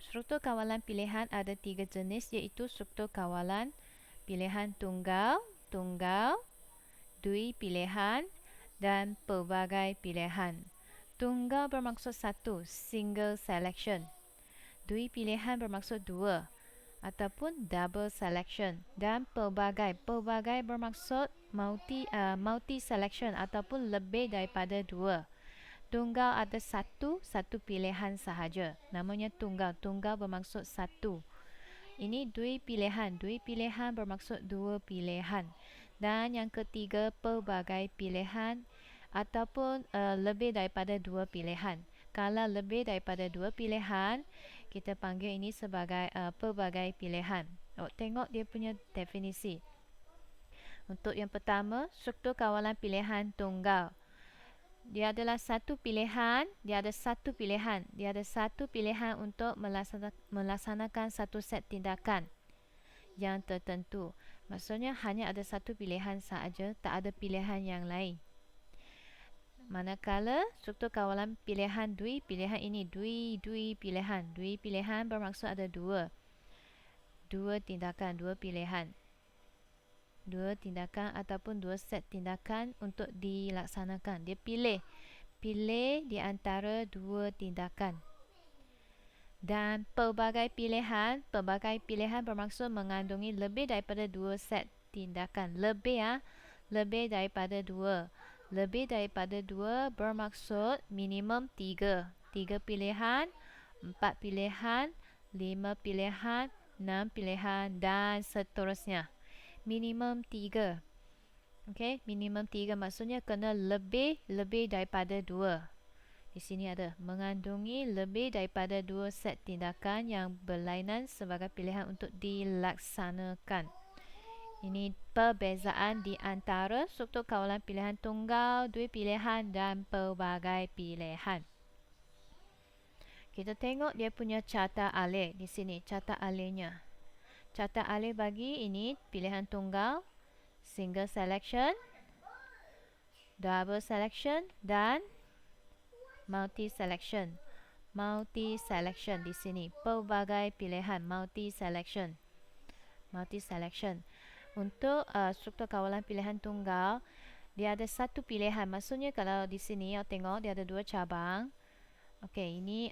struktur kawalan pilihan ada 3 jenis, iaitu struktur kawalan pilihan tunggal, dui pilihan dan pelbagai pilihan. Tunggal bermaksud satu, single selection. Dui pilihan bermaksud dua, ataupun double selection. Dan pelbagai bermaksud multi selection ataupun lebih daripada dua. Tunggal ada satu pilihan sahaja. Namanya tunggal. Tunggal bermaksud satu. Ini dui pilihan bermaksud dua pilihan. Dan yang ketiga, pelbagai pilihan ataupun lebih daripada dua pilihan. Kalau lebih daripada dua pilihan, kita panggil ini sebagai pelbagai pilihan. Tengok dia punya definisi. Untuk yang pertama, struktur kawalan pilihan tunggal. Dia adalah satu pilihan, dia ada satu pilihan untuk melaksanakan satu set tindakan yang tertentu. Maksudnya hanya ada satu pilihan sahaja, tak ada pilihan yang lain. Manakala struktur kawalan pilihan dui pilihan ini, dui pilihan bermaksud ada dua tindakan, dua pilihan, dua tindakan ataupun dua set tindakan untuk dilaksanakan. Dia pilih di antara dua tindakan. Dan pelbagai pilihan bermaksud mengandungi lebih daripada dua set tindakan. Lebih daripada dua. Lebih daripada dua bermaksud minimum tiga pilihan, 4 pilihan, 5 pilihan, 6 pilihan dan seterusnya. Minimum 3. Okey, minimum 3 maksudnya kena lebih daripada 2. Di sini ada mengandungi lebih daripada 2 set tindakan yang berlainan sebagai pilihan untuk dilaksanakan. Ini perbezaan di antara struktur kawalan pilihan tunggal, dui pilihan dan pelbagai pilihan. Kita tengok dia punya carta alih di sini, carta alihnya. Carta alih bagi ini pilihan tunggal, single selection, double selection dan multi selection. Multi selection di sini, pelbagai pilihan, multi selection. Untuk struktur kawalan pilihan tunggal, dia ada satu pilihan. Maksudnya kalau di sini awak tengok dia ada dua cabang. Okey, ini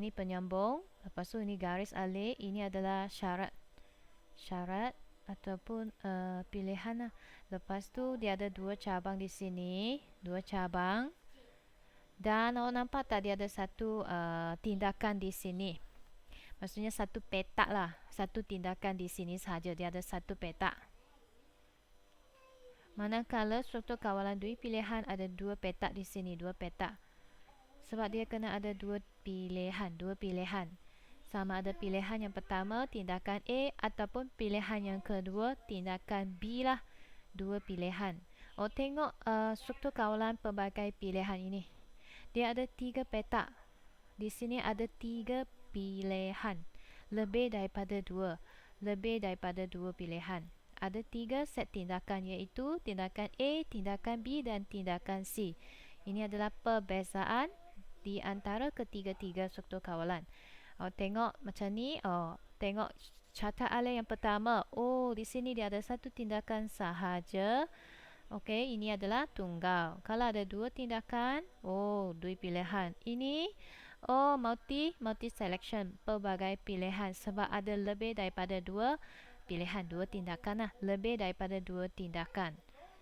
penyambung. Lepas tu ini garis alih. Ini adalah syarat ataupun pilihan lah. Lepas tu dia ada dua cabang di sini, dua cabang. Dan awak nampak tak dia ada satu tindakan di sini. Maksudnya satu petak lah, satu tindakan di sini sahaja. Dia ada satu petak. Manakala struktur kawalan dui pilihan ada dua petak di sini, dua petak. Sebab dia kena ada dua pilihan. Sama ada pilihan yang pertama, tindakan A, ataupun pilihan yang kedua, tindakan B lah. Dua pilihan. Tengok struktur kawalan pelbagai pilihan ini. Dia ada 3 petak. Di sini ada 3 pilihan. Lebih daripada 2 pilihan. Ada 3 set tindakan, iaitu tindakan A, tindakan B dan tindakan C. Ini adalah perbezaan di antara ketiga-tiga struktur kawalan. Tengok macam ni. Tengok carta alih yang pertama. Di sini dia ada satu tindakan sahaja. Okey, ini adalah tunggal. Kalau ada dua tindakan, dua pilihan. Ini multi selection, pelbagai pilihan. Sebab ada lebih daripada dua pilihan, dua tindakan lah. Lebih daripada dua tindakan.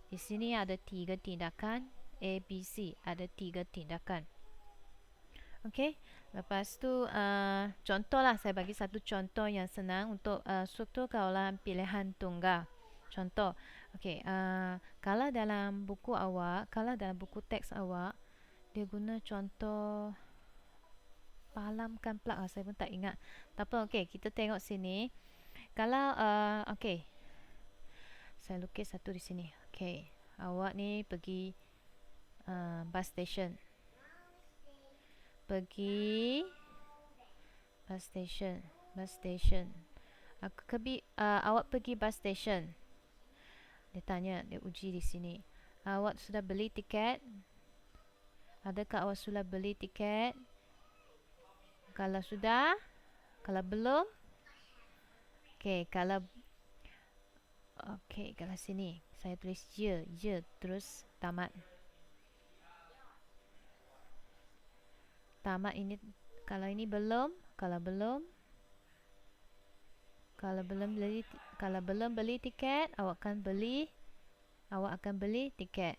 Di sini ada 3 tindakan. A, B, C. Ada 3 tindakan. Okey, lepas tu contoh lah. Saya bagi satu contoh yang senang untuk struktur kawalan pilihan tunggal. Contoh, okey, kalau dalam buku awak, kalau dalam buku teks awak, dia guna contoh palamkan pula, saya pun tak ingat. Tak apa, okey, kita tengok sini. Kalau, okey, saya lukis satu di sini. Okey, awak ni pergi bus station. Awak pergi bus station. Dia tanya, dia uji di sini. Awak sudah beli tiket? Adakah awak sudah beli tiket Kalau sudah, kalau belum, okey, kalau sini saya tulis je terus tamat. Tamat ini, kalau ini belum, kalau belum beli tiket, awak akan beli tiket.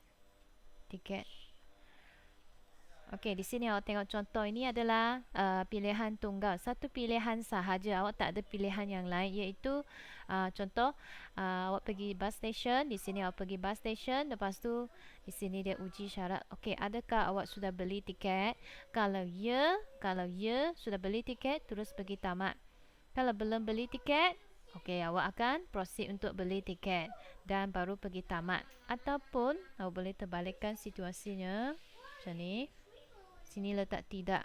Okey, di sini awak tengok contoh, ini adalah pilihan tunggal. Satu pilihan sahaja, awak tak ada pilihan yang lain, iaitu contoh, awak pergi bus station, di sini awak pergi bus station, lepas tu di sini dia uji syarat. Okey, adakah awak sudah beli tiket? Kalau ya, sudah beli tiket, terus pergi tamat. Kalau belum beli tiket, okey, awak akan proceed untuk beli tiket dan baru pergi tamat. Ataupun awak boleh terbalikkan situasinya macam ni. Sini letak tidak.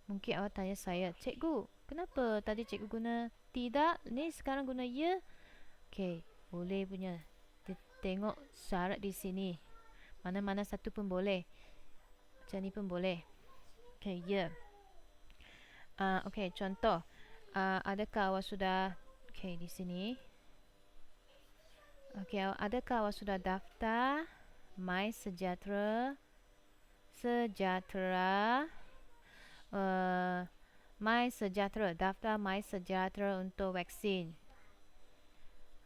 Mungkin awak tanya saya, cikgu, kenapa tadi cikgu guna tidak, ni sekarang guna ya? Okey, boleh punya. Tengok syarat di sini. Mana-mana satu pun boleh. Macam ni pun boleh. Okey, ya. Okey, contoh. Adakah awak sudah, okey, di sini. Okey, adakah awak sudah daftar MySejahtera? MySejahtera, daftar MySejahtera untuk vaksin.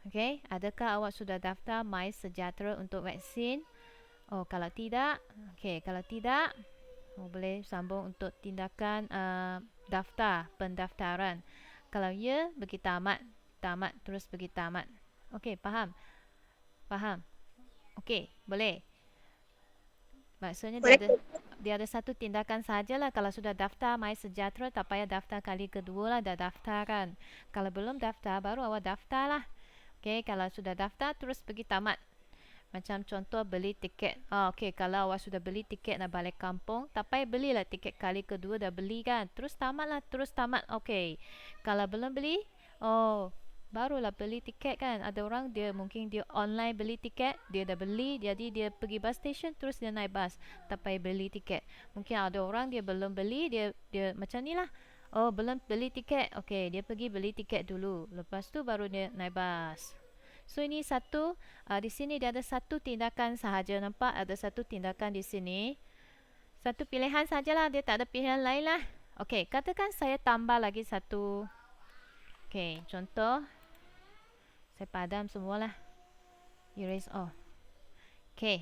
Okey, adakah awak sudah daftar MySejahtera untuk vaksin? Oh, kalau tidak, okey, kalau tidak, boleh sambung untuk tindakan pendaftaran. Kalau ya, pergi tamat, terus pergi tamat. Okey, faham? Okey, boleh. Maksudnya dia ada satu tindakan sajalah. Kalau sudah daftar MySejahtera, tak payah daftar kali kedua lah, dah daftar kan. Kalau belum daftar, baru awak daftar lah. Okey, kalau sudah daftar, terus pergi tamat. Macam contoh beli tiket. Okey, kalau awak sudah beli tiket nak balik kampung, tak payah belilah tiket kali kedua, dah beli kan. Terus tamat. Okey. Kalau belum beli, barulah beli tiket kan. Ada orang mungkin dia online beli tiket, dia dah beli, jadi dia pergi bus station terus dia naik bas, tak payah beli tiket. Mungkin ada orang dia belum beli, dia macam ni lah. Belum beli tiket. Okey, dia pergi beli tiket dulu, lepas tu baru dia naik bas. So ini satu, di sini dia ada satu tindakan sahaja. Nampak ada satu tindakan di sini, satu pilihan sajalah, dia tak ada pilihan lain lah. Okey, katakan saya tambah lagi satu. Okey, contoh, saya padam semualah. Erase all. Okey,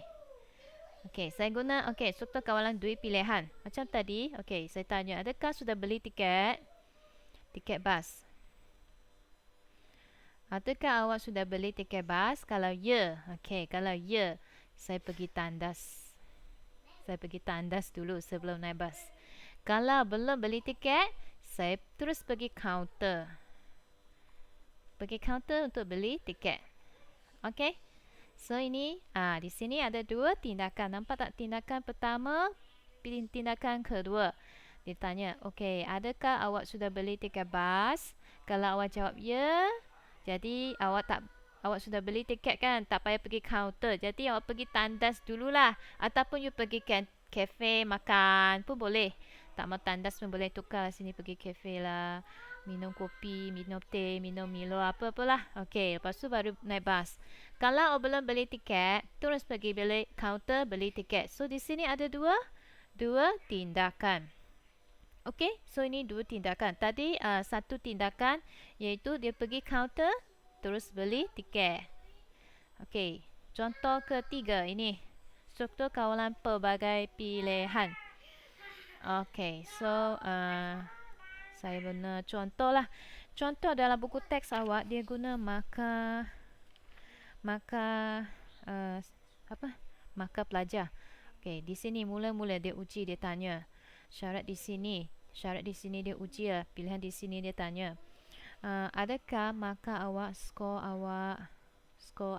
saya guna, struktur kawalan dua pilihan. Macam tadi, saya tanya, adakah sudah beli tiket bas? Adakah awak sudah beli tiket bas? Kalau ya, kalau ya, saya pergi tandas. Dulu sebelum naik bas. Kalau belum beli tiket, saya terus pergi kaunter. Untuk beli tiket. Okey. So ini, di sini ada dua tindakan. Nampak tak tindakan pertama, tindakan kedua. Dia tanya, adakah awak sudah beli tiket bas? Kalau awak jawab ya, jadi awak sudah beli tiket kan, tak payah pergi kaunter. Jadi awak pergi tandas dululah, ataupun you pergi kafe makan pun boleh. Tak mau tandas pun boleh, tukar sini pergi kafe lah, minum kopi, minum teh, minum Milo, apa-apalah. Lepas tu baru naik bas. Kalau awak belum beli tiket, terus pergi kaunter beli tiket. So di sini ada dua tindakan. So ini dua tindakan. Tadi satu tindakan, iaitu dia pergi kaunter terus beli tiket. Contoh ketiga ini, struktur kawalan pelbagai pilihan. So saya guna contoh lah. Contoh dalam buku teks awak, dia guna markah pelajar. Di sini mula-mula dia uji, dia tanya syarat di sini dia uji lah. Pilihan di sini dia tanya, adakah markah awak, skor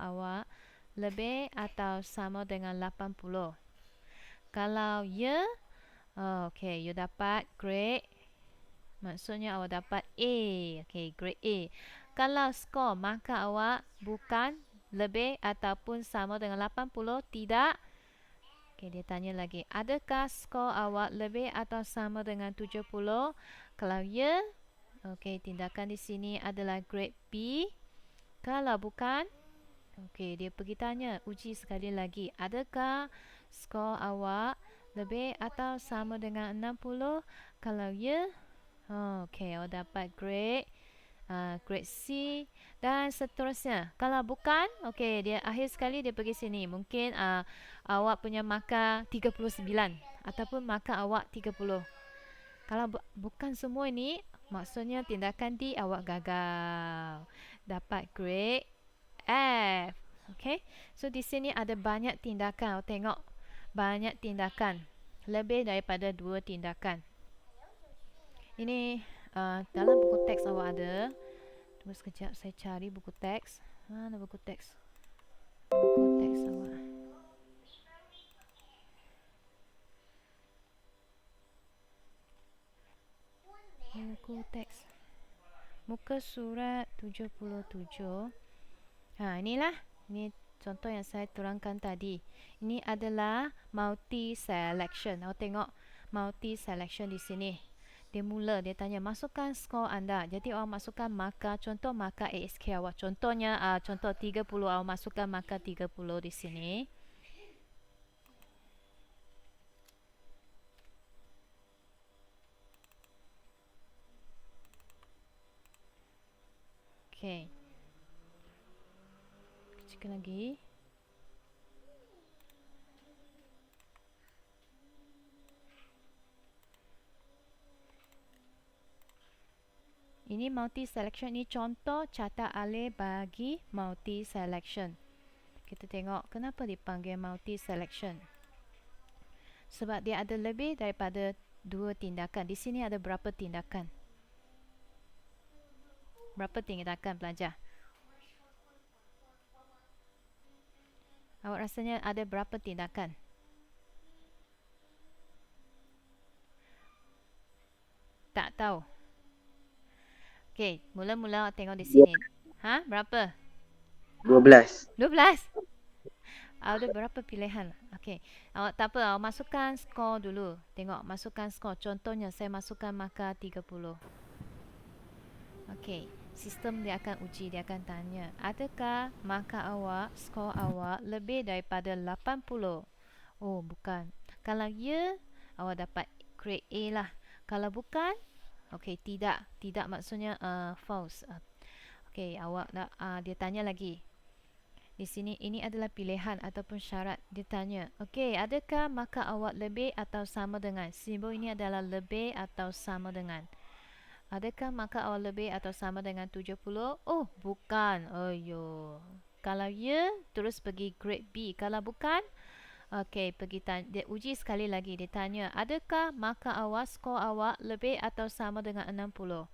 awak lebih atau sama dengan 80? Kalau ya, you dapat grade, maksudnya awak dapat A. Grade A. Kalau skor markah awak bukan lebih ataupun sama dengan 80, tidak. Okey, dia tanya lagi, adakah skor awak lebih atau sama dengan 70? Kalau ya, okey, tindakan di sini adalah grade B. Kalau bukan, okey, dia pergi tanya, uji sekali lagi, adakah skor awak lebih atau sama dengan 60? Kalau ya, okey, awak dapat grade C dan seterusnya. Kalau bukan, okey, dia akhir sekali dia pergi sini. Mungkin awak punya markah 39 ataupun markah awak 30. Kalau bukan semua ini, maksudnya tindakan D awak gagal. Dapat grade F. Okey. So di sini ada banyak tindakan. Awak tengok banyak tindakan. Lebih daripada 2 tindakan. Ini dalam buku teks awak ada. Tunggu sekejap, saya cari buku teks. Mana buku teks? Buku teks awak. Buku teks. Muka surat 77. Inilah. Ini contoh yang saya terangkan tadi. Ini adalah multi selection. Awak tengok multi selection di sini. Dia mula, dia tanya, masukkan skor anda. Jadi awak masukkan markah, contoh markah ASK awak. Contohnya, contoh 30, awak masukkan markah 30 di sini. Okey. Kecilkan lagi. Ini multi selection, ini contoh carta alih bagi multi selection. Kita tengok kenapa dipanggil multi selection. Sebab dia ada lebih daripada 2 tindakan. Di sini ada berapa tindakan? Berapa tindakan pelajar? Awak rasanya ada berapa tindakan? Tak tahu. Okey, mula-mula awak tengok di sini. Berapa? 12. 12. Ada berapa pilihan? Okey. Awak tak apa, awak masukkan skor dulu. Tengok, masukkan skor. Contohnya saya masukkan markah 30. Okey. Sistem dia akan uji, dia akan tanya, adakah markah awak, skor awak lebih daripada 80? Oh, bukan. Kalau ya, awak dapat grade A lah. Kalau bukan, okey, tidak. Tidak maksudnya false. Okey, awak dia tanya lagi. Di sini ini adalah pilihan ataupun syarat. Dia tanya, okey, adakah markah awak lebih atau sama dengan? Simbol ini adalah lebih atau sama dengan. Adakah markah awak lebih atau sama dengan 70? Oh, bukan. Ayo. Kalau ya, terus pergi grade B. Kalau bukan, okey, pergi dia uji sekali lagi. Dia tanya, adakah markah awak, skor awak lebih atau sama dengan 60?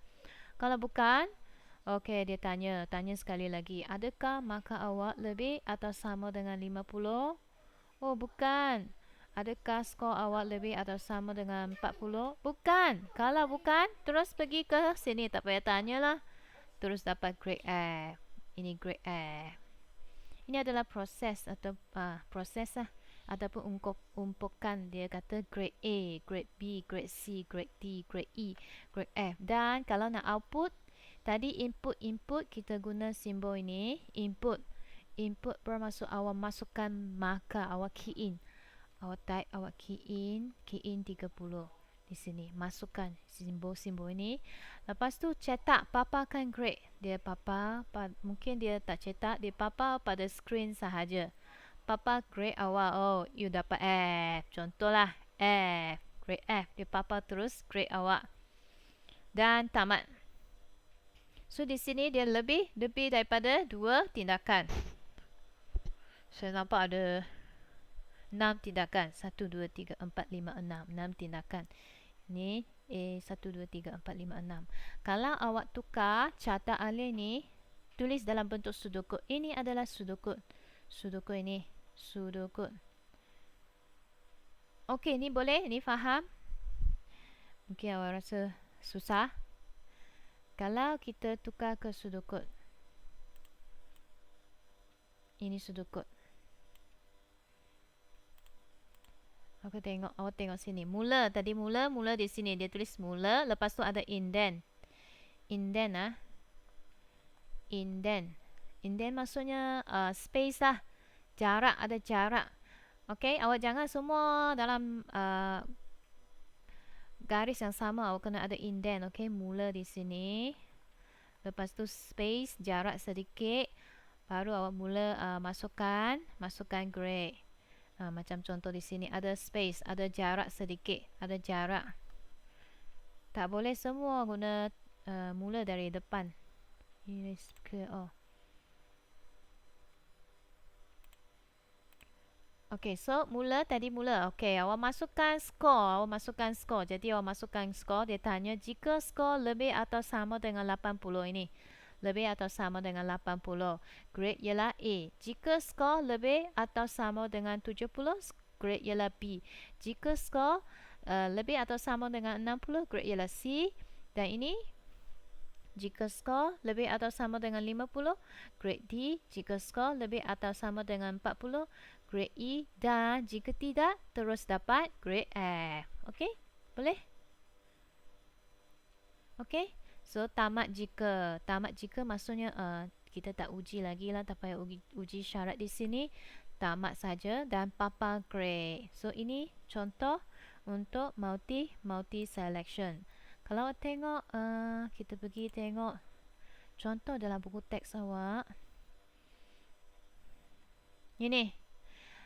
Kalau bukan, okey, dia tanya sekali lagi, adakah markah awak lebih atau sama dengan 50? Oh, bukan. Adakah skor awak lebih atau sama dengan 40? Bukan. Kalau bukan, terus pergi ke sini. Tak payah tanyalah. Terus dapat grade F. Ini grade F. Ini adalah proses atau proses lah. Ataupun umpukan. Dia kata grade A, grade B, grade C, grade D, grade E, grade F. Dan kalau nak output, tadi input kita guna simbol ini. Input bermaksud awak masukkan markah, awak key in. Awak type, awak key in 30 di sini. Masukkan simbol-simbol ini. Lepas tu cetak, paparkan grade. Dia papar, mungkin dia tak cetak, dia papar pada screen sahaja. Papar grade awak. Oh, you dapat F. Contohlah F, grade F. Dia papar terus grade awak. Dan tamat. So di sini dia lebih daripada 2 tindakan. Saya nampak ada 6 tindakan. 1, 2, 3, 4, 5, 6. 6 tindakan. Ni A 1, 2, 3, 4, 5, 6. Kalau awak tukar carta alih ni, tulis dalam bentuk sudokod. Ini adalah sudokod. Sudokod ini. Sudokod. Okey, ni boleh? Ni faham? Mungkin awak rasa susah. Kalau kita tukar ke sudokod. Ini sudokod. Awak tengok sini. Mula di sini. Dia tulis mula. Lepas tu ada indent. Indent ah. Indent. Indent maksudnya space lah. Jarak, ada jarak. Okay, awak jangan semua dalam garis yang sama. Awak kena ada indent. Okay, mula di sini. Lepas tu space, jarak sedikit. Baru awak mula masukkan grade. Macam contoh di sini ada space, ada jarak sedikit, ada jarak. Tak boleh semua guna mula dari depan. Erase ke Okay, so tadi mula. Okay, awak masukkan score. Jadi awak masukkan score. Dia tanya jika skor lebih atau sama dengan 80 ini. Lebih atau sama dengan 80, grade ialah A. Jika skor lebih atau sama dengan 70, grade ialah B. Jika skor lebih atau sama dengan 60, grade ialah C. Dan ini, jika skor lebih atau sama dengan 50, grade D. Jika skor lebih atau sama dengan 40, grade E. Dan jika tidak, terus dapat grade F. Okey? Boleh? Okey? So, tamat jika. Tamat jika maksudnya kita tak uji lagi lah. Tak payah uji syarat di sini. Tamat saja dan papa grade. So, ini contoh untuk multi selection. Kalau awak tengok, kita pergi tengok contoh dalam buku teks awak. Ini.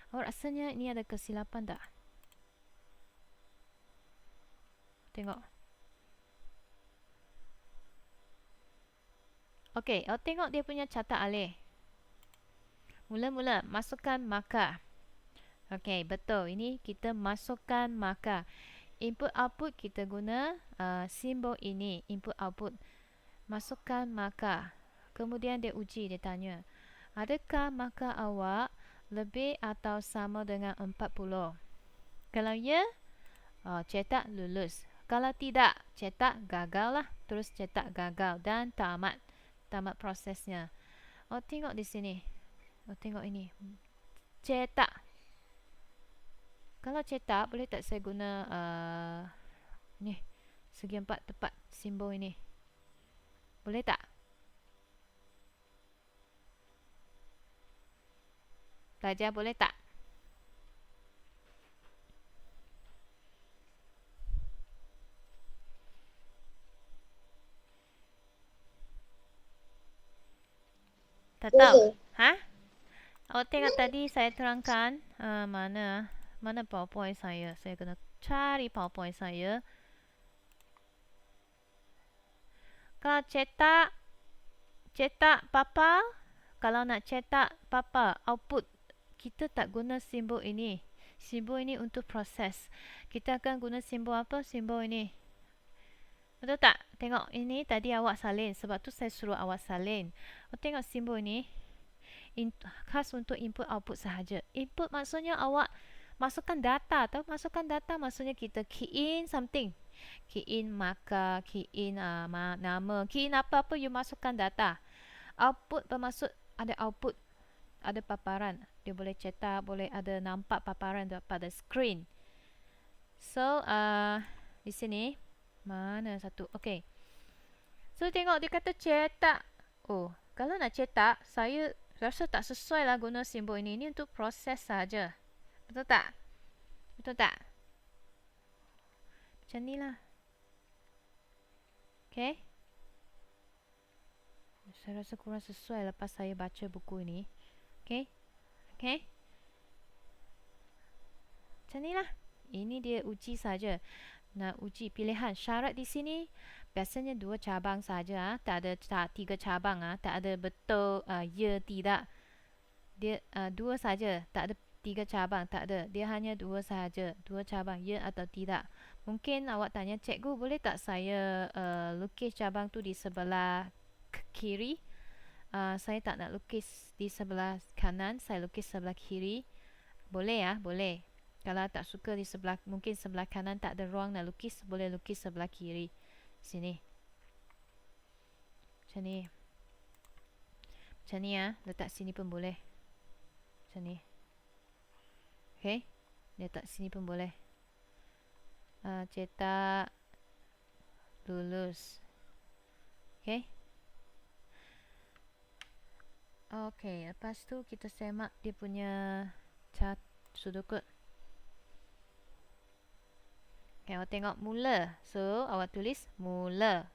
Awak rasanya ini ada kesilapan tak? Tengok. Okey, awak tengok dia punya catat alih. Mula-mula masukkan markah. Okey, betul. Ini kita masukkan markah. Input output kita guna simbol ini. Input output. Masukkan markah. Kemudian dia uji, dia tanya, adakah markah awak lebih atau sama dengan 40? Kalau ya, cetak lulus. Kalau tidak, cetak gagal lah. Terus cetak gagal dan tamat prosesnya. Tengok di sini. Tengok ini. Cetak. Kalau cetak, boleh tak saya guna ni, segi empat tepat simbol ini? Boleh tak? Pelajar boleh tak? Tak tahu? Ha? Awak tengok tadi saya terangkan mana PowerPoint saya. Saya kena cari PowerPoint saya. Kalau cetak papa, kalau nak cetak papa output, kita tak guna simbol ini. Simbol ini untuk proses. Kita akan guna simbol apa? Simbol ini. Betul tak? Tengok ini tadi awak salin. Sebab tu saya suruh awak salin. Tengok simbol ini. Khas untuk input output sahaja. Input maksudnya awak masukkan data. Tahu masukkan data maksudnya kita key in something. Key in markah, key in nama, key in apa-apa you masukkan data. Output bermaksud ada output, ada paparan. Dia boleh cetak, boleh ada nampak paparan pada screen. So, di sini mana satu? Okey. So, tengok dia kata cetak. Oh, kalau nak cetak, saya rasa tak sesuai lah guna simbol ini. Ini untuk proses saja. Betul tak? Betul tak? Macam ni lah. Okay. Saya rasa kurang sesuai lepas saya baca buku ini. Okay. Okay. Macam ni lah. Ini dia uji saja. Nak uji pilihan syarat di sini. Biasanya 2 cabang saja. Tak ada 3 cabang. Tak ada betul ya tidak. Dia 2 saja. Tak ada 3 cabang. Tak ada. Dia hanya 2 saja. 2 cabang ya atau tidak. Mungkin awak tanya, cikgu boleh tak saya lukis cabang tu di sebelah kiri? Saya tak nak lukis di sebelah kanan. Saya lukis sebelah kiri. Boleh ya? Boleh. Kalau tak suka di sebelah, mungkin sebelah kanan tak ada ruang nak lukis, boleh lukis sebelah kiri. Sini. Macam ni. Macam ni ya. Letak sini pun boleh. Macam ni. Okay. Letak sini pun boleh. Cetak lulus. Okay. Okay, lepas tu kita semak dia punya cat sudut. Okay, awak tengok mula. So, awak tulis mula.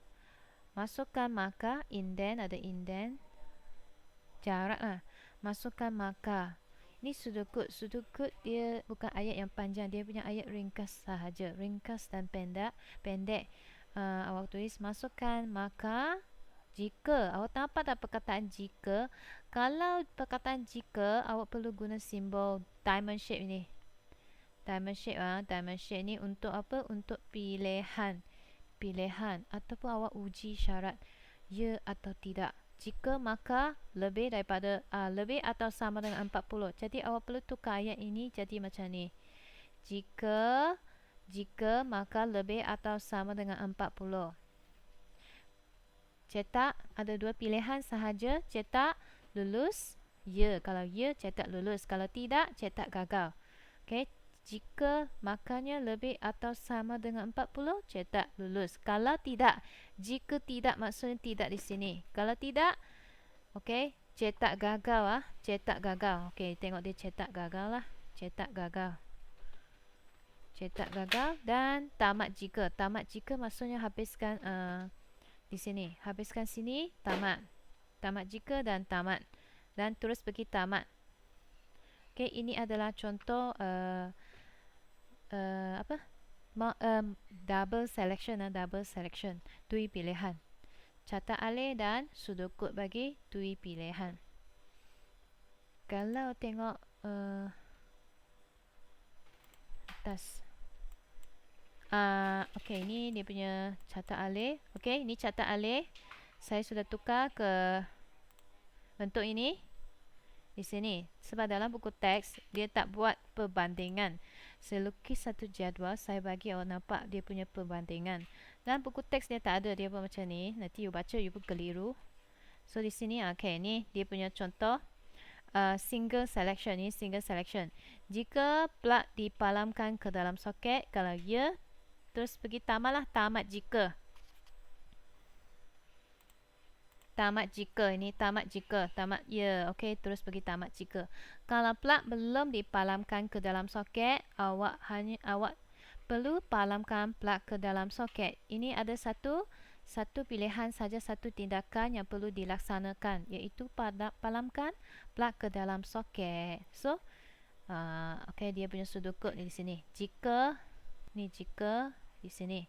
Masukkan markah, indent, ada indent. Jarak lah. Masukkan markah. Ini sudut. Sudut dia bukan ayat yang panjang. Dia punya ayat ringkas sahaja. Ringkas dan pendek. Awak tulis masukkan markah. Jika. Awak nampak tak perkataan jika? Kalau perkataan jika, awak perlu guna simbol diamond shape ni. Diamond shape ni untuk apa? Untuk pilihan. Ataupun awak uji syarat ya atau tidak. Jika maka lebih daripada lebih atau sama dengan 40. Jadi awak perlu tukar ayat ini jadi macam ni. Jika maka lebih atau sama dengan 40. Cetak ada dua pilihan sahaja. Cetak lulus ya. Kalau ya, cetak lulus. Kalau tidak, cetak gagal. Okey. Jika makanya lebih atau sama dengan 40, cetak lulus. Kalau tidak, jika tidak maksudnya tidak di sini. Kalau tidak, okey, cetak gagal cetak gagal. Okey, tengok dia cetak gagal lah. Cetak gagal. Cetak gagal dan tamat jika. Tamat jika maksudnya habiskan di sini. Habiskan sini, tamat. Tamat jika dan tamat. Dan terus pergi tamat. Okey, ini adalah contoh double selection, tui pilihan. Catat alih dan sudut kod bagi tui pilihan. Kalau tengok atas, okey, ini dia punya catat alih. Okey, ini catat alih. Saya sudah tukar ke bentuk ini di sini. Sebab dalam buku teks dia tak buat perbandingan. Saya lukis satu jadual, saya bagi awak nampak dia punya perbandingan. Dalam buku teks dia tak ada, dia buat macam ni. Nanti you baca, you pun keliru. So di sini, okay, ni dia punya contoh single selection. Ni single selection. Jika plug dipalamkan ke dalam soket, kalau ya, terus pergi tamatlah, tamat jika. Tamat jika, ini tamat jika, tamat ya, okey, terus pergi tamat jika. Kalau plug belum dipalamkan ke dalam soket, awak perlu palamkan plug ke dalam soket. Ini ada satu pilihan saja, satu tindakan yang perlu dilaksanakan, iaitu palamkan plug ke dalam soket. So, okey, dia punya sudut kod di sini. Jika, ni jika di sini.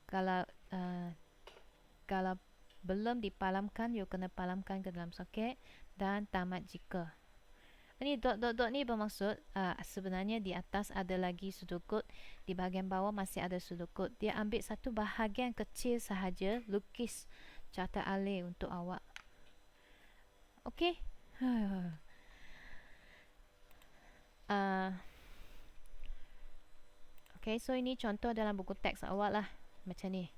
Kalau belum dipalamkan, you kena palamkan ke dalam soket dan tamat jika. Ini dot ni bermaksud sebenarnya di atas ada lagi sudut kod, di bahagian bawah masih ada sudut kod. Dia ambil satu bahagian kecil sahaja, lukis catat alih untuk awak. Okey. Okey, so ini contoh dalam buku teks awak lah, macam ni.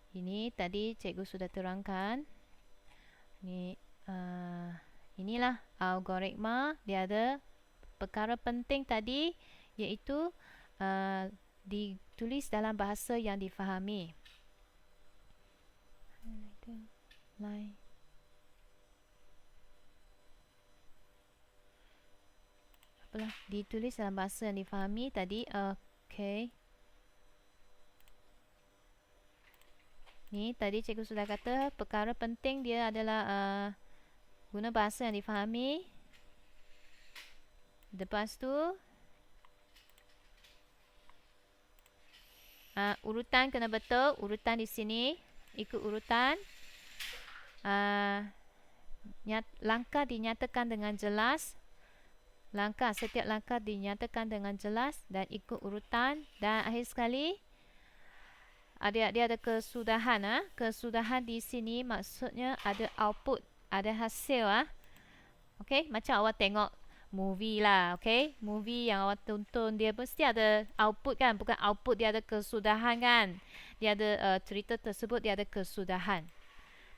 Ini tadi cikgu sudah terangkan. Ni inilah algoritma. Dia ada perkara penting tadi, iaitu ditulis dalam bahasa yang difahami. Apalah, ditulis dalam bahasa yang difahami tadi. Okey. Ni tadi cikgu sudah kata perkara penting dia adalah guna bahasa yang difahami. Lepas tu urutan kena betul. Urutan di sini ikut urutan. Langkah dinyatakan dengan jelas. Setiap langkah dinyatakan dengan jelas dan ikut urutan. Dan akhir sekali dia ada kesudahan. Kesudahan di sini maksudnya ada output, ada hasil. Okey, macam awak tengok movie lah. Okey, movie yang awak tonton, dia mesti ada output kan. Bukan output dia ada kesudahan kan. Dia ada cerita tersebut dia ada kesudahan.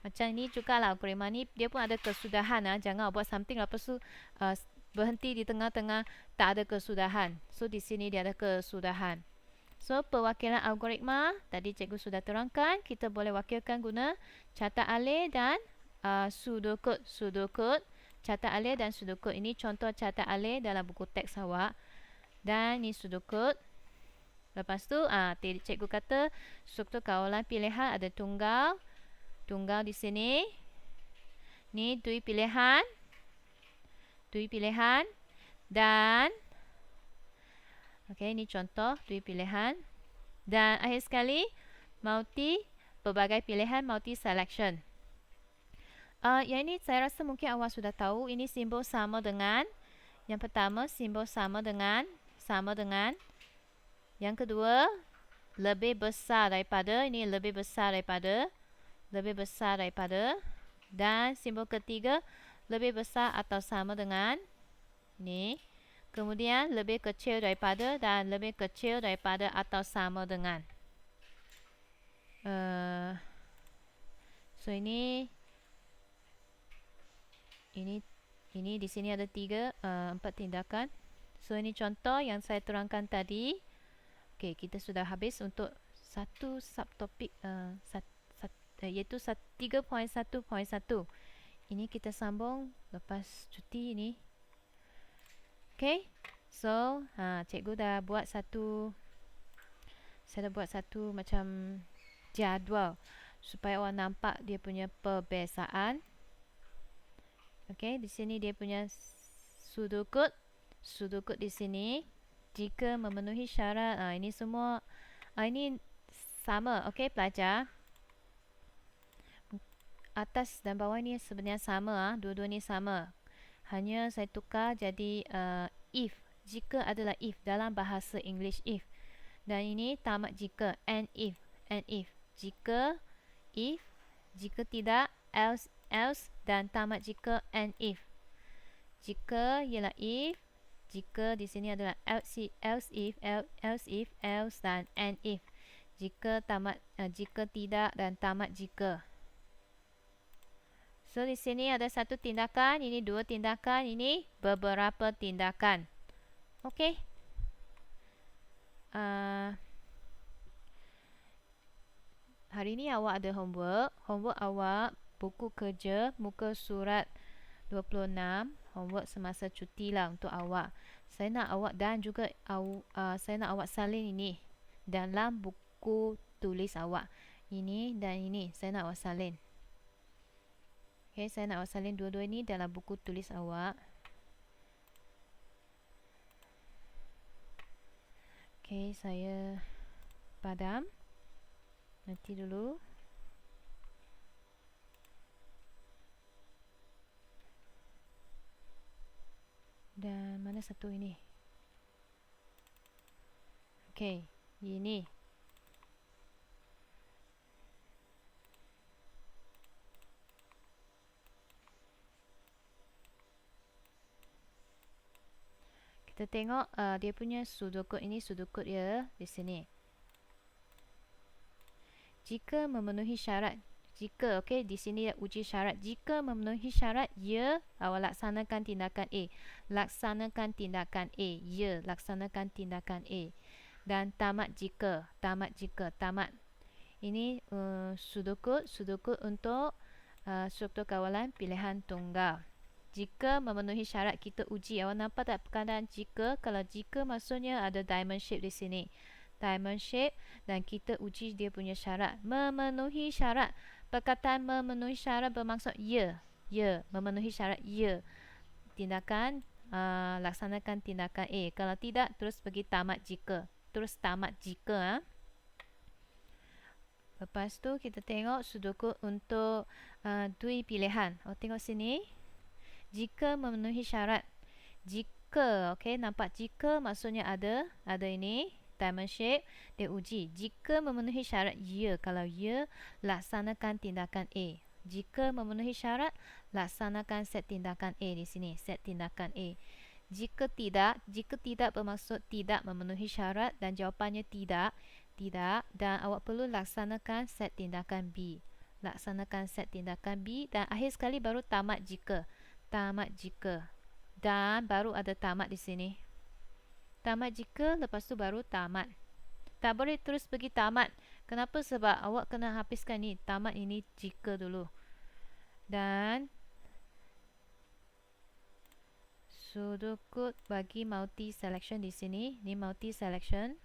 Macam ni juga lah, algoritma ni dia pun ada kesudahan. Jangan awak buat something lepas tu berhenti di tengah-tengah, tak ada kesudahan. So di sini dia ada kesudahan. So perwakilan algoritma tadi cikgu sudah terangkan, kita boleh wakilkan guna catat alih dan pseudocode. Pseudocode, catat alih dan pseudocode. Ini contoh catat alih dalam buku teks awak. Dan ni pseudocode. Lepas tu cikgu kata struktur kawalan pilihan ada tunggal. Tunggal di sini. Ni dui pilihan. Dui pilihan. Dan okey, ni contoh dui pilihan. Dan akhir sekali multi, pelbagai pilihan, multi selection. Yang ini saya rasa mungkin awak sudah tahu. Ini simbol sama dengan. Yang pertama simbol sama dengan. Sama dengan. Yang kedua, lebih besar daripada. Ini lebih besar daripada. Lebih besar daripada. Dan simbol ketiga, lebih besar atau sama dengan. Ini. Kemudian, lebih kecil daripada. Dan lebih kecil daripada atau sama dengan. So, ini di sini ada 4 tindakan. So, ini contoh yang saya terangkan tadi. Okey, kita sudah habis untuk satu subtopik iaitu 3.1.1. Ini kita sambung lepas cuti ini. Okey. So, cikgu dah buat saya dah buat satu macam jadual supaya awak nampak dia punya perbezaan. Okey, di sini dia punya pseudocode. Pseudocode di sini. Jika memenuhi syarat, ini semua ini sama. Okey, pelajar, atas dan bawah ni sebenarnya sama. Dua-dua ni sama, hanya saya tukar jadi if. Jika adalah if dalam bahasa English, if. Dan ini tamat jika, and if. And if, jika, if. Jika tidak, else. Dan tamat jika, and if. Jika ialah if. Jika di sini adalah else if, dan and if. Jika tidak dan tamat jika. So di sini ada satu tindakan, ini dua tindakan, ini beberapa tindakan. Okey. Hari ini awak ada homework. Homework awak buku kerja muka surat 26. Homework semasa cuti lah untuk awak. Saya nak awak dan juga saya nak awak salin ini dalam buku tulis awak. Ini dan ini saya nak awak salin. Okay, saya nak awak salin dua-dua ini dalam buku tulis awak. Okay, saya padam. Nanti dulu. Dan mana satu ini? Okey, ini. Kita tengok dia punya pseudocode ini, pseudocode dia di sini. Jika memenuhi syarat. Jika, okey, di sini uji syarat. Jika memenuhi syarat, ya, awak laksanakan tindakan A. Laksanakan tindakan A. Ya, laksanakan tindakan A. Dan tamat jika. Tamat jika. Tamat. Ini pseudocode. Pseudocode untuk struktur kawalan pilihan tunggal. Jika memenuhi syarat, kita uji. Awak nampak tak perkataan jika? Kalau jika maksudnya ada diamond shape di sini. Diamond shape. Dan kita uji dia punya syarat. Memenuhi syarat. Perkataan memenuhi syarat bermaksud ya. Ya. Memenuhi syarat ya. Tindakan laksanakan tindakan A. Kalau tidak, terus pergi tamat jika. Terus tamat jika. Lepas tu kita tengok pseudocode untuk dui pilihan. Tengok sini. Jika memenuhi syarat. Jika, okey, nampak jika maksudnya ada ini diamond shape, dia uji. Jika memenuhi syarat, ya. Kalau ya, laksanakan tindakan A. Jika memenuhi syarat, laksanakan set tindakan A di sini. Set tindakan A. Jika tidak bermaksud tidak memenuhi syarat dan jawapannya tidak. Tidak. Dan awak perlu laksanakan set tindakan B. Laksanakan set tindakan B. Dan akhir sekali baru tamat jika. Tamat jika. Dan baru ada tamat di sini. Tamat jika, lepas tu baru tamat. Tak boleh terus pergi tamat. Kenapa? Sebab awak kena habiskan ni. Tamat ini jika dulu. Dan sudut bagi multi selection di sini. Ni multi selection.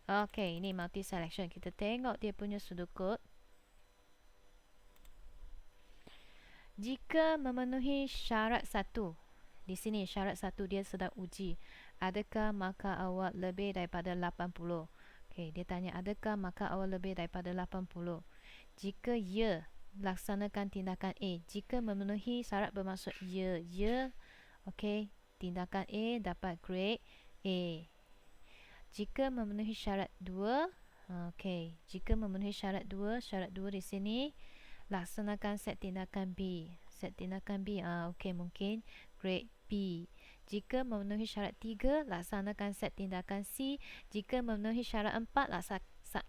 Okey, ini multi selection. Kita tengok dia punya sudut. Jika memenuhi syarat 1. Di sini syarat 1 dia sedang uji. Adakah markah awak lebih daripada 80? Okey, dia tanya adakah markah awak lebih daripada 80? Jika ya, laksanakan tindakan A. Jika memenuhi syarat bermaksud ya. Okey, tindakan A dapat grade A. Jika memenuhi syarat 2, okey, jika memenuhi syarat 2 di sini, laksanakan set tindakan B. Set tindakan B, okey, mungkin grade B. Jika memenuhi syarat 3, laksanakan set tindakan C. Jika memenuhi syarat 4,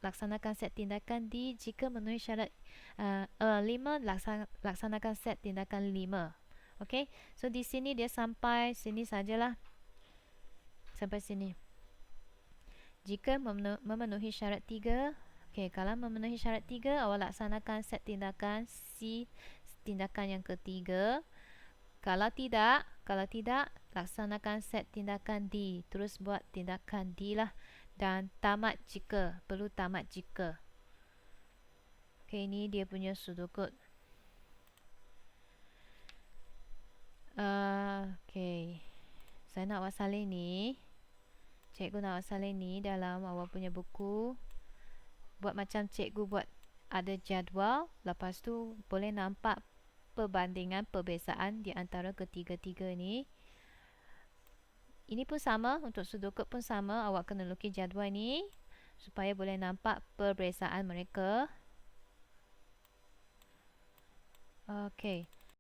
laksanakan set tindakan D. Jika memenuhi syarat 5, laksanakan set tindakan 5. Okey, so di sini dia sampai sini sajalah. Sampai sini. Jika memenuhi syarat 3, okey, kalau memenuhi syarat 3, awak laksanakan set tindakan C, tindakan yang ketiga. Kalau tidak, laksanakan set tindakan D. Terus buat tindakan D lah. Dan tamat jika, perlu tamat jika. Okey, ini dia punya sudut. Okey, saya nak awak salin ni. Cikgu nak awak salin ni dalam awak punya buku. Buat macam cikgu buat ada jadual. Lepas tu boleh nampak perbandingan perbezaan di antara ketiga-tiga ni. Ini pun sama, untuk sudut pun sama. Awak kena lukis jadual ni supaya boleh nampak perbezaan mereka. Okey,